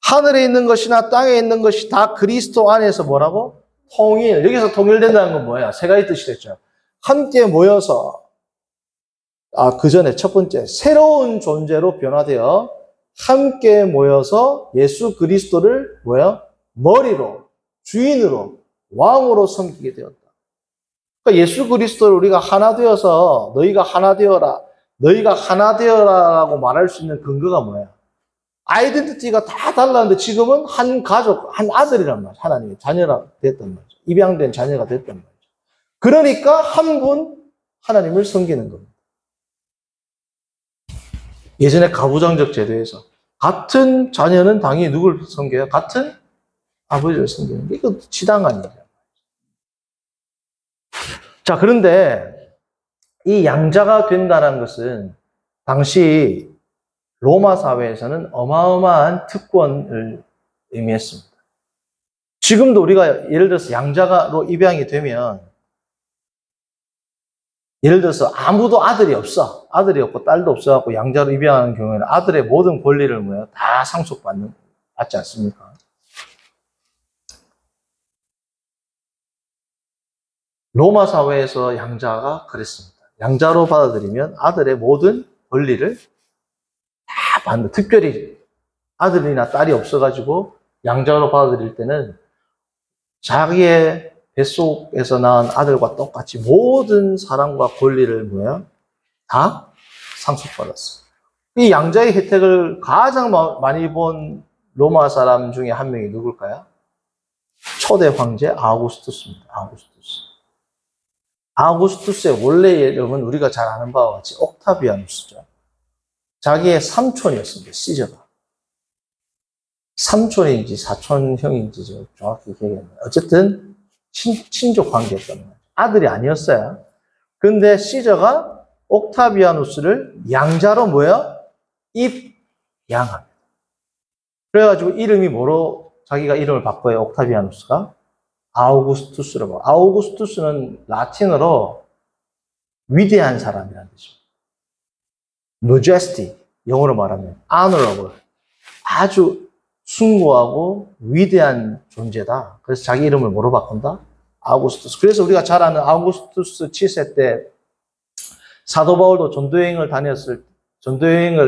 하늘에 있는 것이나 땅에 있는 것이 다 그리스도 안에서 뭐라고? 통일. 여기서 통일된다는 건 뭐야? 세 가지 뜻이 됐죠. 함께 모여서 그 전에 첫 번째 새로운 존재로 변화되어 함께 모여서 예수 그리스도를 뭐야? 머리로, 주인으로, 왕으로 섬기게 되었다. 그러니까 예수 그리스도를 우리가 하나 되어서 너희가 하나 되어라, 너희가 하나 되어라라고 말할 수 있는 근거가 뭐야? 아이덴티티가 다 달랐는데 지금은 한 가족, 한 아들이란 말이야. 하나님의 자녀가 됐단 말이죠. 입양된 자녀가 됐단 말이죠. 그러니까 한 분 하나님을 섬기는 겁니다. 예전에 가부장적 제도에서 같은 자녀는 당연히 누굴 섬겨요? 같은 아버지를 섬기는 게 이거 지당한 일이야. 자, 그런데 이 양자가 된다는 것은 당시 로마 사회에서는 어마어마한 특권을 의미했습니다. 지금도 우리가 예를 들어서 양자로 입양이 되면 예를 들어서 아무도 아들이 없어. 아들이 없고 딸도 없어갖고 양자로 입양하는 경우에는 아들의 모든 권리를 뭐예요? 다 받지 않습니까? 로마 사회에서 양자가 그랬습니다. 양자로 받아들이면 아들의 모든 권리를 다 받는, 특별히 아들이나 딸이 없어가지고 양자로 받아들일 때는 자기의 뱃속에서 낳은 아들과 똑같이 모든 사랑과 권리를 뭐야? 다 상속받았어. 이 양자의 혜택을 가장 많이 본 로마 사람 중에 한 명이 누굴까요? 초대 황제 아우구스투스입니다. 아우구스투스의 원래 이름은 우리가 잘 아는 바와 같이 옥타비아누스죠. 자기의 삼촌이었습니다. 시저가. 삼촌인지 사촌형인지 정확히 기억이 안 나요. 어쨌든 친족 관계였단 말이에요. 아들이 아니었어요. 근데 시저가 옥타비아누스를 양자로 뭐예요? 입양합니다. 그래가지고 이름이 뭐로 자기가 이름을 바꿔요? 옥타비아누스가 아우구스투스로 봐. 아우구스투스는 라틴어로 위대한 사람이라는 뜻입니다. majestic, 영어로 말하면 honorable, 아주 숭고하고 위대한 존재다. 그래서 자기 이름을 뭐로 바꾼다? 아우구스투스. 그래서 우리가 잘 아는 아우구스투스 7세 때 사도 바울도 전도여행을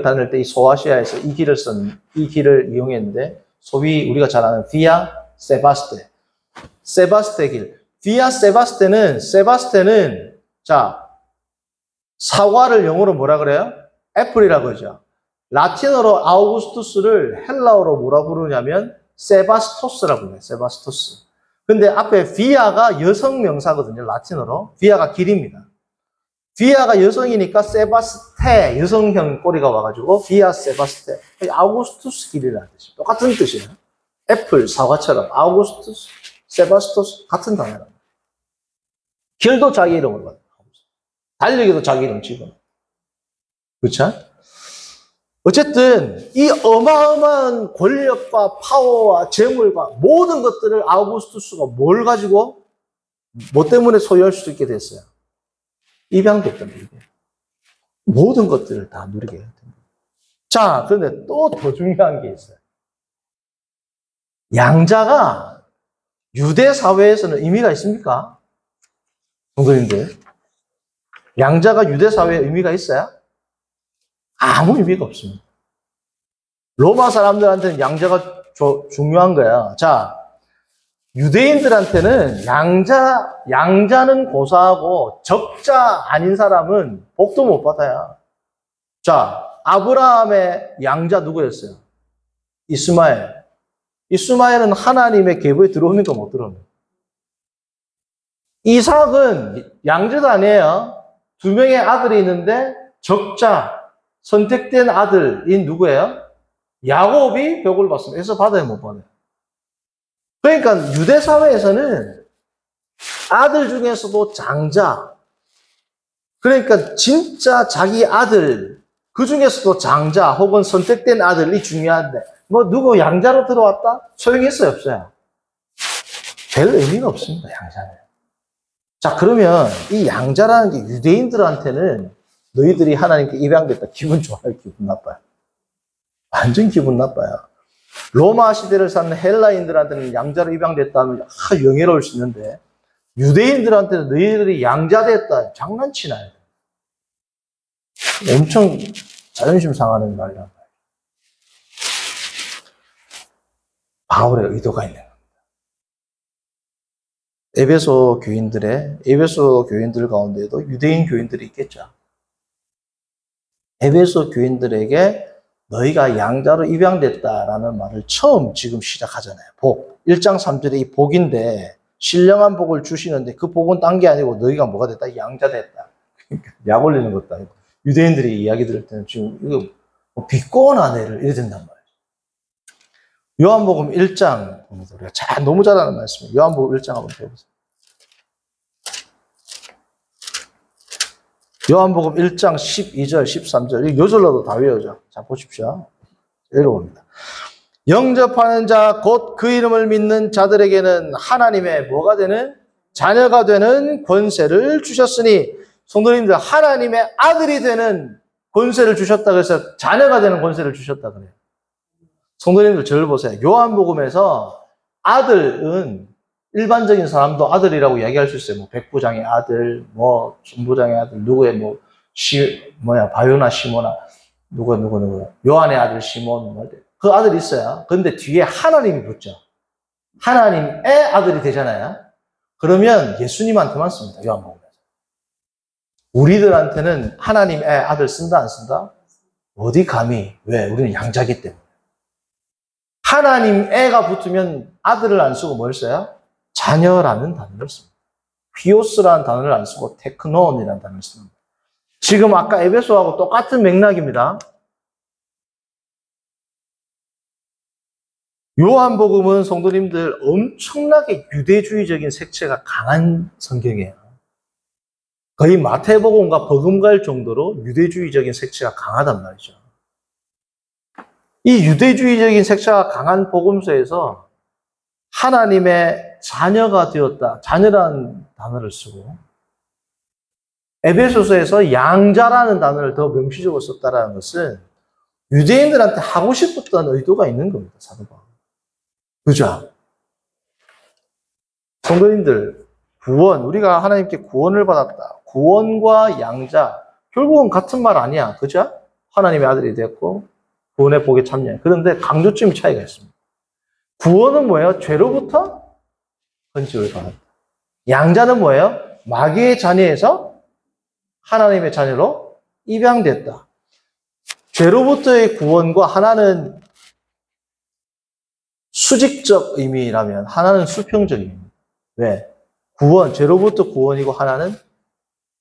다닐 때 이 소아시아에서 이 길을 이용했는데 소위 우리가 잘 아는 비아 세바스테 길. 비아 세바스테는 자 사과를 영어로 뭐라 그래요? 애플이라고 하죠. 라틴어로 아우구스투스를 헬라어로 뭐라 부르냐면 세바스토스라고 해요. 세바스토스. 근데 앞에 비아가 여성 명사거든요. 라틴어로. 비아가 길입니다. 비아가 여성이니까 세바스테, 여성형 꼬리가 와가지고 비아 세바스테. 아우구스투스 길이라는 뜻이에요. 똑같은 뜻이에요. 애플, 사과처럼 아우구스투스, 세바스토스 같은 단어랍니다. 길도 자기 이름으로 받아요. 달리기도 자기 이름 집어넣어요. 그렇죠? 어쨌든 이 어마어마한 권력과 파워와 재물과 모든 것들을 아우구스투스가 뭘 가지고 뭐 때문에 소유할 수 있게 됐어요? 입양됐다는 얘기예요. 모든 것들을 다 누리게 됩니다. 자, 그런데 또 더 중요한 게 있어요. 양자가 유대 사회에서는 의미가 있습니까? 성도님들, 양자가 유대 사회에 의미가 있어요? 아무 의미가 없습니다. 로마 사람들한테는 양자가 중요한 거야. 자, 유대인들한테는 양자는 고사하고 적자 아닌 사람은 복도 못 받아요. 자, 아브라함의 양자 누구였어요? 이스마엘. 이스마엘은 하나님의 계보에 들어오니까 못 들어옵니다. 이삭은 양자도 아니에요. 두 명의 아들이 있는데 적자, 선택된 아들인 누구예요? 야곱이 벽을 받습니다. 그래서 받아요, 못 받아요? 그러니까 유대 사회에서는 아들 중에서도 장자, 그러니까 진짜 자기 아들, 그 중에서도 장자 혹은 선택된 아들이 중요한데 뭐 누구 양자로 들어왔다? 소용있어요, 없어요? 별 의미가 없습니다, 양자는. 자, 그러면 이 양자라는 게 유대인들한테는 너희들이 하나님께 입양됐다. 기분 좋아요? 기분 나빠요? 완전 기분 나빠요. 로마 시대를 사는 헬라인들한테는 양자로 입양됐다 하면 영예로울 수 있는데 유대인들한테는 너희들이 양자됐다. 장난치나요? 엄청 자존심 상하는 말이란 말이에요. 바울의 의도가 있는 겁니다. 에베소 교인들 가운데에도 유대인 교인들이 있겠죠. 에베소 교인들에게 너희가 양자로 입양됐다라는 말을 처음 지금 시작하잖아요. 복. 1장 3절에 이 복인데 신령한 복을 주시는데 그 복은 딴 게 아니고 너희가 뭐가 됐다? 양자 됐다. 그러니까 약 올리는 것도 아니고 유대인들이 이야기 들을 때는 지금 이거 뭐 비꼬나 내를 이래 된단 말이에요. 요한복음 1장 봅니다. 우리가 너무 잘 아는 말씀이에요. 요한복음 1장 한번 배워보세요. 요한복음 1장 12절, 13절, 요절로도 다 외워져. 자, 보십시오. 읽어봅니다. 영접하는 자 곧 그 이름을 믿는 자들에게는 하나님의 뭐가 되는? 자녀가 되는 권세를 주셨으니, 성도님들, 하나님의 아들이 되는 권세를 주셨다 그래서 자녀가 되는 권세를 주셨다 그래요. 성도님들, 저를 보세요. 요한복음에서 아들은 일반적인 사람도 아들이라고 이야기할 수 있어요. 뭐 백부장의 아들, 뭐 중부장의 아들, 누구의 바요나 시모나, 누구 요한의 아들 시몬, 그 아들이 있어요. 그런데 뒤에 하나님이 붙죠. 하나님의 아들이 되잖아요. 그러면 예수님한테만 씁니다. 요한복음에서. 우리들한테는 하나님의 아들 쓴다 안 쓴다? 어디 감히? 왜? 우리는 양자기 때문에. 하나님애가 붙으면 아들을 안 쓰고 뭘 써요? 자녀라는 단어를 씁니다. 피오스라는 단어를 안 쓰고 테크논이라는 단어를 씁니다. 지금 아까 에베소하고 똑같은 맥락입니다. 요한복음은 성도님들 엄청나게 유대주의적인 색채가 강한 성경이에요. 거의 마태복음과 버금갈 정도로 유대주의적인 색채가 강하단 말이죠. 이 유대주의적인 색채가 강한 복음서에서 하나님의 자녀가 되었다. 자녀라는 단어를 쓰고 에베소서에서 양자라는 단어를 더 명시적으로 썼다는 것은 유대인들한테 하고 싶었던 의도가 있는 겁니다. 사도 바울. 그죠? 성도님들, 구원, 우리가 하나님께 구원을 받았다. 구원과 양자, 결국은 같은 말 아니야. 그죠? 하나님의 아들이 됐고 구원의 복에 참여. 그런데 강조점이 차이가 있습니다. 구원은 뭐예요? 죄로부터 건짐을 받았다. 양자는 뭐예요? 마귀의 자녀에서 하나님의 자녀로 입양됐다. 죄로부터의 구원과 하나는 수직적 의미라면 하나는 수평적 의미입니다. 왜? 구원, 죄로부터 구원이고 하나는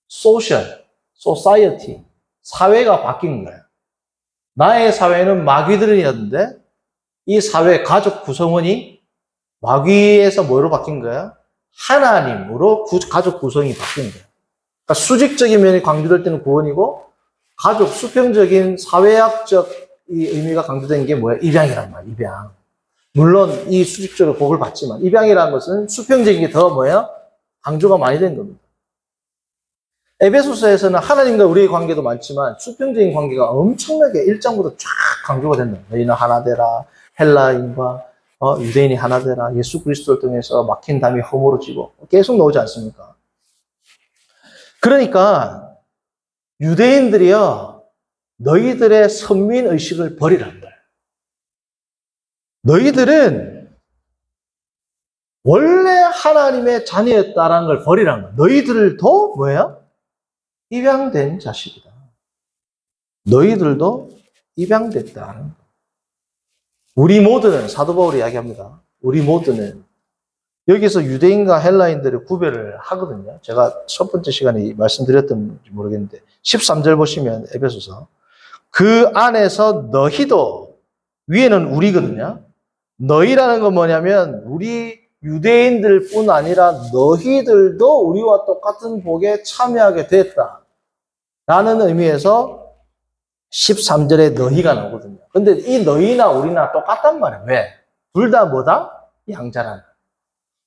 소셜, 소사이어티, 사회가 바뀐 거예요. 나의 사회는 마귀들이었는데 이 사회 가족 구성원이 마귀에서 뭐로 바뀐 거예요? 하나님으로 가족 구성이 바뀐 거예요. 그러니까 수직적인 면이 강조될 때는 구원이고 가족 수평적인 사회학적 이 의미가 강조된 게 뭐예요? 입양이란 말이에요. 입양. 물론 이 수직적으로 복을 받지만 입양이라는 것은 수평적인 게 더 뭐예요? 강조가 많이 된 겁니다. 에베소서에서는 하나님과 우리의 관계도 많지만 수평적인 관계가 엄청나게 1장부터 쫙 강조가 된다. 너희는 하나 되라. 헬라인과 유대인이 하나 되라. 예수 그리스도를 통해서 막힌 담이 허물어지고 계속 나오지 않습니까? 그러니까 유대인들이요, 너희들의 선민의식을 버리라는 거예요. 너희들은 원래 하나님의 자녀였다라는 걸 버리라는 거예요. 너희들도 뭐예요? 입양된 자식이다. 너희들도 입양됐다. 우리 모두는, 사도 바울이 이야기합니다. 우리 모두는 여기서 유대인과 헬라인들의 구별을 하거든요. 제가 첫 번째 시간에 말씀드렸던지 모르겠는데 13절 보시면 에베소서 그 안에서 너희도, 위에는 우리거든요. 너희라는 건 뭐냐면 우리 유대인들 뿐 아니라 너희들도 우리와 똑같은 복에 참여하게 됐다 라는 의미에서 13절에 너희가 나오거든요. 근데 이 너희나 우리나 똑같단 말이에요. 왜? 둘 다 뭐다? 양자라는.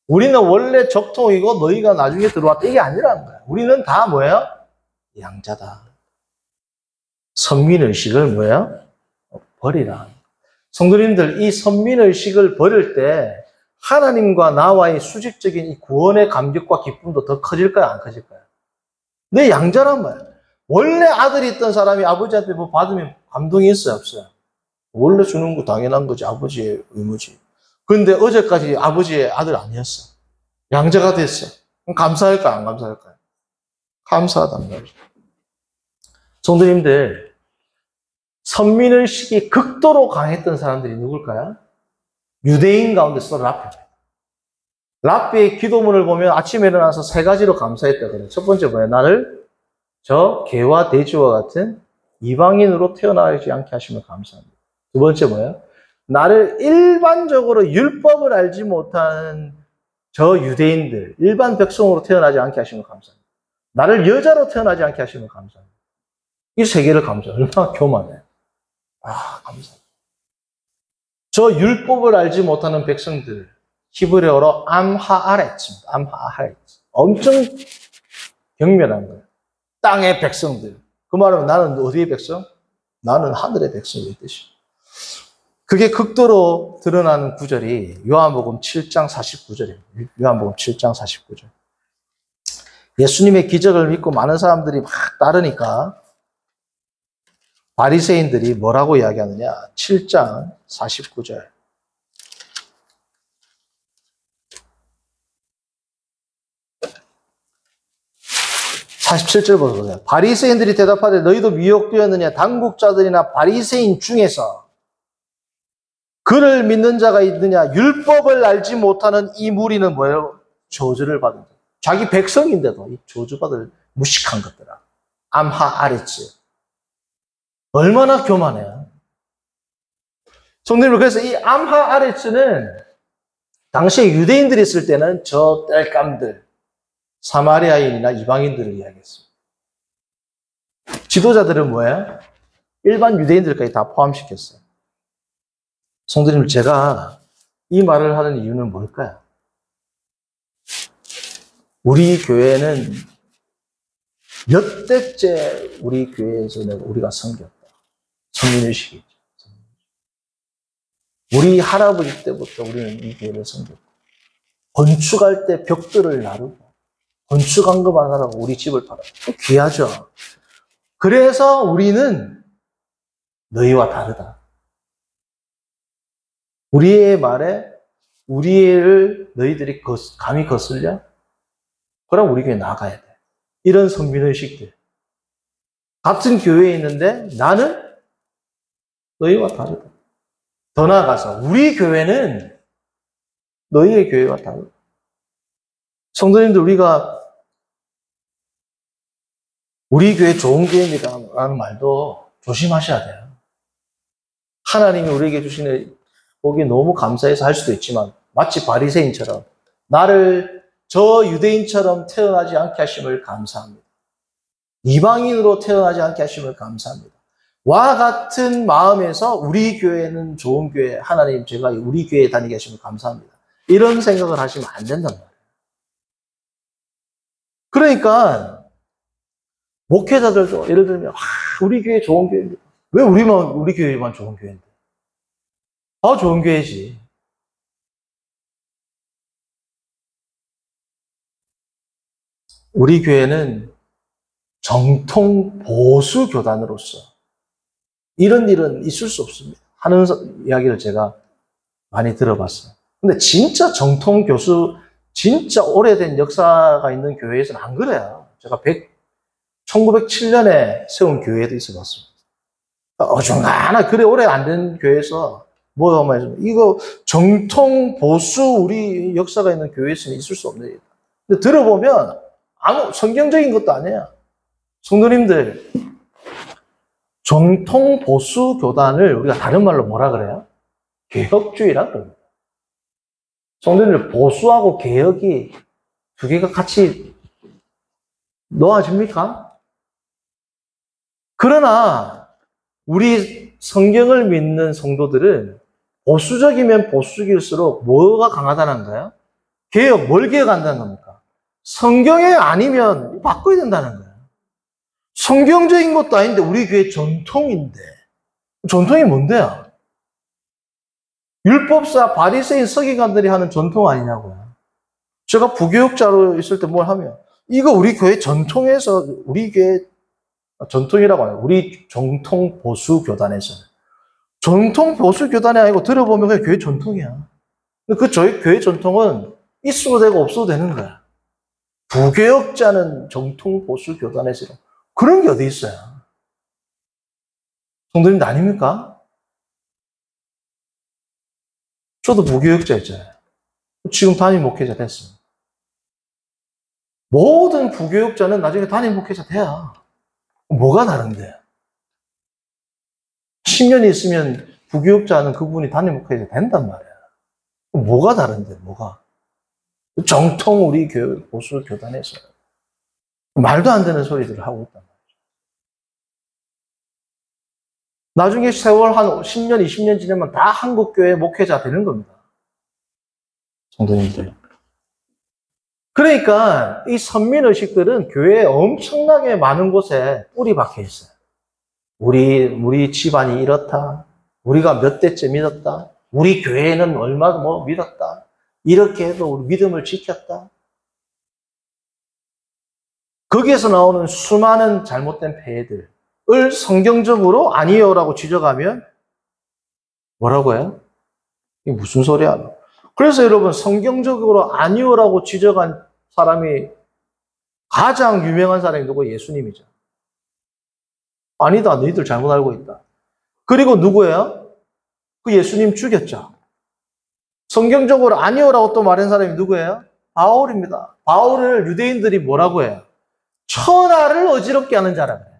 우리는 원래 적통이고 너희가 나중에 들어왔다. 이게 아니라는 거야. 우리는 다 뭐예요? 양자다. 선민의식을 뭐예요? 버리라. 성도님들, 이 선민의식을 버릴 때 하나님과 나와의 수직적인 이 구원의 감격과 기쁨도 더 커질까요? 안 커질까요? 내 양자란 말이에요. 원래 아들이 있던 사람이 아버지한테 뭐 받으면 감동이 있어요? 없어요? 원래 주는 거 당연한 거지. 아버지의 의무지. 근데 어제까지 아버지의 아들 아니었어. 양자가 됐어. 그럼 감사할까요? 안 감사할까요? 감사하단 말이죠. 성도님들, 선민의식이 극도로 강했던 사람들이 누굴까요? 유대인 가운데서 랍비입니다. 랍비의 기도문을 보면 아침에 일어나서 세 가지로 감사했다 그래요. 첫 번째 뭐예요? 나를 저 개와 돼지와 같은 이방인으로 태어나지 않게 하시면 감사합니다. 두 번째 뭐예요? 나를 일반적으로 율법을 알지 못하는 저 유대인들, 일반 백성으로 태어나지 않게 하시면 감사합니다. 나를 여자로 태어나지 않게 하시면 감사합니다. 이 세 개를 감사해요. 얼마나 교만해요. 아, 감사합니다. 저 율법을 알지 못하는 백성들, 히브리어로 암하아레츠입니다. 암하아레츠. 엄청 경멸한 거예요. 땅의 백성들. 그 말은 나는 어디의 백성? 나는 하늘의 백성의 뜻이에요. 그게 극도로 드러나는 구절이 요한복음 7장 49절입니다. 요한복음 7장 49절. 예수님의 기적을 믿고 많은 사람들이 막 따르니까 바리새인들이 뭐라고 이야기하느냐? 7장 49절. 47절 보세요. 바리새인들이 대답하되 너희도 미혹되었느냐? 당국자들이나 바리새인 중에서 그를 믿는 자가 있느냐? 율법을 알지 못하는 이 무리는 뭐예요? 저주를 받은 자. 자기 백성인데도 이 저주받을 무식한 것들아. 암하아레츠. 얼마나 교만해요. 성도님, 그래서 이 암하아레츠는 당시에 유대인들이 있을 때는 저 땔감들, 사마리아인이나 이방인들을 이야기했습니다. 지도자들은 뭐예요? 일반 유대인들까지 다 포함시켰어요. 성도님, 제가 이 말을 하는 이유는 뭘까요? 우리 교회는 몇 대째 우리 교회에서 우리가 섬겼다. 성민의식이죠. 우리 할아버지 때부터 우리는 이 교회를 섬겼고, 건축할 때 벽들을 나르고, 건축한 것만 하라고 우리 집을 팔아. 귀하죠. 그래서 우리는 너희와 다르다. 우리의 말에 우리를 너희들이 감히 거슬려? 그럼 우리 교회 나가야 돼. 이런 성민의식들. 같은 교회에 있는데 나는 너희와 다르다. 더 나아가서 우리 교회는 너희의 교회와 다르다. 성도님들, 우리 교회 좋은 교회입니다라는 말도 조심하셔야 돼요. 하나님이 우리에게 주시는 복이 너무 감사해서 할 수도 있지만 마치 바리새인처럼 나를 저 유대인처럼 태어나지 않게 하심을 감사합니다. 이방인으로 태어나지 않게 하심을 감사합니다. 와 같은 마음에서 우리 교회는 좋은 교회, 하나님 제가 우리 교회에 다니게 하심을 감사합니다. 이런 생각을 하시면 안 된단 말이에요. 그러니까 목회자들도 예를 들면 우리 교회 좋은 교회인데 왜 우리 교회만 좋은 교회인데? 좋은 교회지. 우리 교회는 정통 보수 교단으로서 이런 일은 있을 수 없습니다. 하는 이야기를 제가 많이 들어봤어요. 근데 진짜 정통 교수, 진짜 오래된 역사가 있는 교회에서는 안 그래요. 제가 1907년에 세운 교회도 있어봤습니다. 어중간한 그래 오래 안 된 교회에서 뭐라고 말하면 이거 정통 보수 우리 역사가 있는 교회에서는 있을 수 없는 일이다. 근데 들어보면 아무 성경적인 것도 아니에요. 성도님들, 정통 보수 교단을 우리가 다른 말로 뭐라 그래요? 개혁주의라 그럽니다. 성도님들, 보수하고 개혁이 두 개가 같이 놓아집니까? 그러나 우리 성경을 믿는 성도들은 보수적이면 보수적일수록 뭐가 강하다는 거예요? 개혁, 뭘 개혁한다는 겁니까? 성경에 아니면 바꿔야 된다는 거예요. 성경적인 것도 아닌데 우리 교회 전통인데. 전통이 뭔데요? 율법사, 바리새인, 서기관들이 하는 전통 아니냐고요. 제가 부교육자로 있을 때 뭘 하면 이거 우리 교회 전통에서 우리 교회 전통이라고 해요. 우리 정통 보수 교단에서는. 정통 보수 교단이 아니고 들어보면 그냥 교회 전통이야. 근데 저희 교회 전통은 있어도 되고 없어도 되는 거야. 부교육자는 정통 보수 교단에서 그런 게 어디 있어요? 성도님들 아닙니까? 저도 부교육자였잖아요. 지금 담임 목회자 됐어요. 모든 부교육자는 나중에 담임 목회자 돼야. 뭐가 다른데? 10년이 있으면 부교육자는 그분이 담임 목회자 된단 말이야. 뭐가 다른데, 뭐가? 정통 우리 보수 교단에서 말도 안 되는 소리들을 하고 있단 말이야. 나중에 세월 한 10년, 20년 지나면 다 한국교회 목회자 되는 겁니다. 성도님들. 그러니까 이 선민의식들은 교회에 엄청나게 많은 곳에 뿌리 박혀 있어요. 우리 집안이 이렇다. 우리가 몇 대째 믿었다. 우리 교회는 얼마 믿었다. 이렇게 해도 우리 믿음을 지켰다. 거기에서 나오는 수많은 잘못된 폐해들을 성경적으로 아니요라고 지적하면 뭐라고 해요? 이게 무슨 소리야? 그래서 여러분 성경적으로 아니요라고 지적한 사람이 가장 유명한 사람이 누구? 예수님이죠. 아니다. 너희들 잘못 알고 있다. 그리고 누구예요? 그 예수님 죽였죠. 성경적으로 아니요라고 또 말한 사람이 누구예요? 바울입니다. 바울을 유대인들이 뭐라고 해요? 천하를 어지럽게 하는 자라 그래요.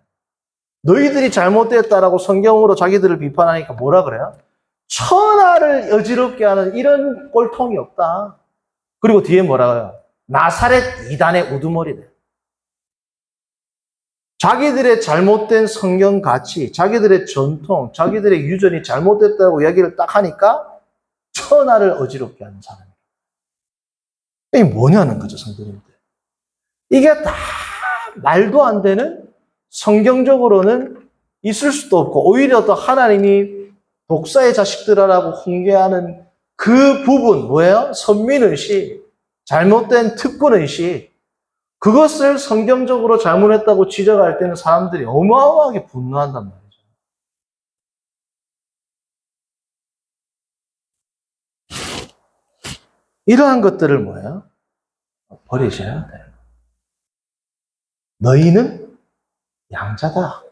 너희들이 잘못됐다라고 성경으로 자기들을 비판하니까 뭐라 그래요? 천하를 어지럽게 하는 이런 꼴통이 없다. 그리고 뒤에 뭐라 그래요? 나사렛 이단의 우두머리래. 자기들의 잘못된 성경 가치, 자기들의 전통, 자기들의 유전이 잘못됐다고 이야기를 딱 하니까 천하를 어지럽게 하는 사람이에요. 이게 뭐냐는 거죠, 성도님들. 이게 다 말도 안 되는, 성경적으로는 있을 수도 없고 오히려 더 하나님이 독사의 자식들이라고 훈계하는 그 부분 뭐예요? 선민의식, 잘못된 특권의식, 그것을 성경적으로 잘못했다고 지적할 때는 사람들이 어마어마하게 분노한단 말이죠. 이러한 것들을 뭐예요? 버리셔야 돼요. 너희는 양자다.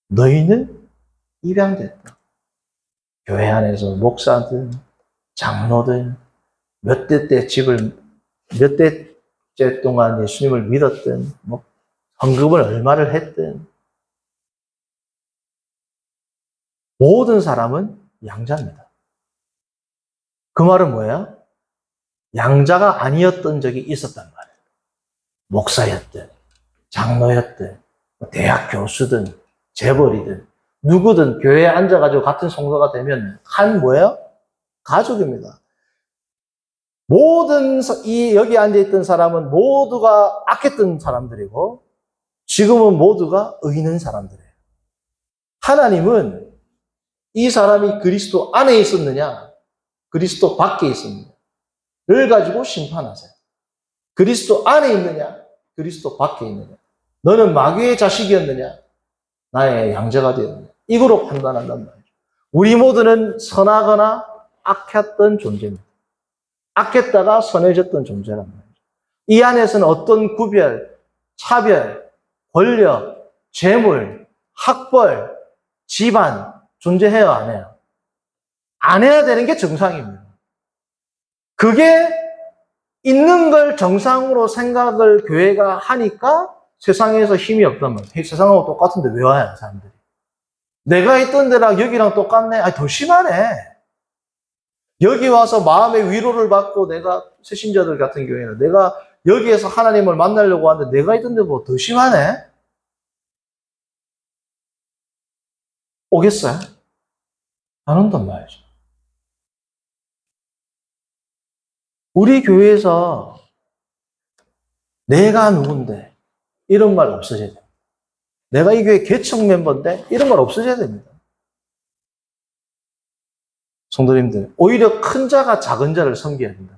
너희는 입양됐다. 교회 안에서 목사든 장로든 몇 대째 동안 예수님을 믿었든 헌금을 얼마를 했든 모든 사람은 양자입니다. 그 말은 뭐예요? 양자가 아니었던 적이 있었단 말이에요. 목사였든 장로였든 대학 교수든 재벌이든 누구든 교회에 앉아가지고 같은 성도가 되면 한 뭐예요? 가족입니다. 모든 여기 앉아있던 사람은 모두가 악했던 사람들이고 지금은 모두가 의인한 사람들이에요. 하나님은 이 사람이 그리스도 안에 있었느냐 그리스도 밖에 있었느냐를 가지고 심판하세요. 그리스도 안에 있느냐 그리스도 밖에 있느냐, 너는 마귀의 자식이었느냐 나의 양자가 되었느냐, 이거로 판단한단 말이죠. 우리 모두는 선하거나 악했던 존재입니다. 악했다가 선해졌던 존재란 말이죠. 이 안에서는 어떤 구별, 차별, 권력, 재물, 학벌, 집안 존재해요, 안 해요? 안 해야 되는 게 정상입니다. 그게 있는 걸 정상으로 생각을 교회가 하니까 세상에서 힘이 없단 말이에요. 세상하고 똑같은데 왜 와요, 사람들이? 내가 있던 데랑 여기랑 똑같네? 아니, 더 심하네. 여기 와서 마음의 위로를 받고 내가 새신자들 같은 경우에는 내가 여기에서 하나님을 만나려고 하는데 내가 있던 데보다 더 심하네? 오겠어요? 안 온단 말이죠. 우리 교회에서 내가 누군데 이런 말 없어져야 됩니다. 내가 이 교회 개척 멤버인데 이런 말 없어져야 됩니다. 성도님들, 오히려 큰 자가 작은 자를 섬겨야 된다.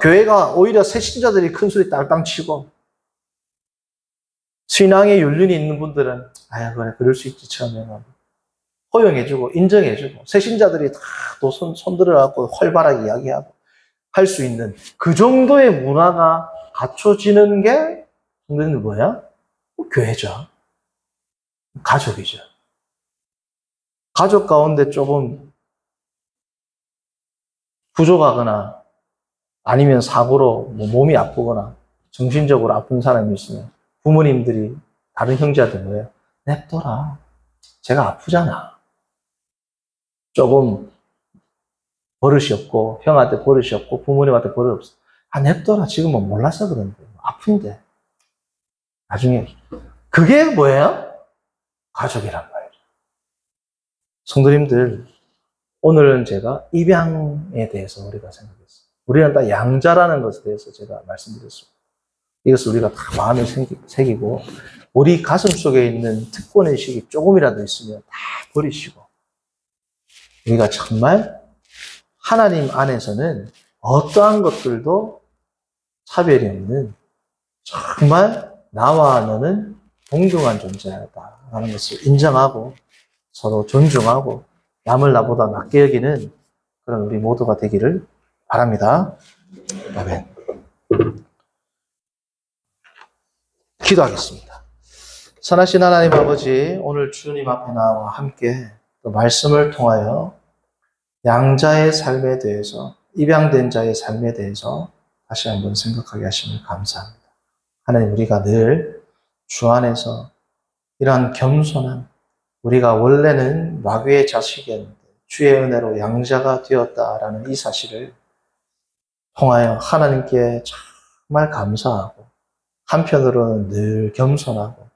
교회가 오히려 새신자들이 큰 소리 딸땅 치고 신앙의 연륜이 있는 분들은 아야 그래 그럴 수 있지 처음에는 허용해주고 인정해주고 새신자들이 다 또 손 들어갖고 활발하게 이야기하고 할 수 있는 그 정도의 문화가 갖춰지는 게 성도님들 뭐야? 교회죠. 가족이죠. 가족 가운데 조금 부족하거나 아니면 사고로 몸이 아프거나 정신적으로 아픈 사람이 있으면 부모님들이 다른 형제한테 뭐예요? 냅둬라. 제가 아프잖아. 조금 버릇이 없고 형한테 버릇이 없고 부모님한테 버릇 없어. 냅둬라. 지금은 몰라서 그런데 아픈데. 나중에 그게 뭐예요? 가족이란 말이에요. 성도님들, 오늘은 제가 입양에 대해서 우리가 생각했어요. 우리는 다 양자라는 것에 대해서 제가 말씀드렸습니다. 이것을 우리가 다 마음에 새기고 우리 가슴 속에 있는 특권의식이 조금이라도 있으면 다 버리시고 우리가 정말 하나님 안에서는 어떠한 것들도 차별이 없는 정말 나와 너는 동등한 존재다라는 것을 인정하고 서로 존중하고 남을 나보다 낮게 여기는 그런 우리 모두가 되기를 바랍니다. 아멘. 기도하겠습니다. 선하신 하나님 아버지, 오늘 주님 앞에 나와 함께 또 말씀을 통하여 양자의 삶에 대해서, 입양된 자의 삶에 대해서 다시 한번 생각하게 하시면 감사합니다. 하나님, 우리가 늘 주 안에서 이러한 겸손한, 우리가 원래는 마귀의 자식이었는데 주의 은혜로 양자가 되었다라는 이 사실을 통하여 하나님께 정말 감사하고 한편으로는 늘 겸손하고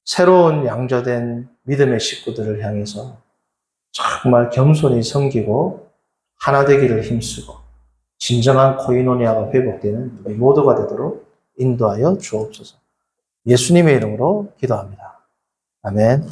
새로운 양자된 믿음의 식구들을 향해서 정말 겸손히 섬기고 하나 되기를 힘쓰고 진정한 코이노니아가 회복되는 우리 모두가 되도록 인도하여 주옵소서. 예수님의 이름으로 기도합니다. 아멘.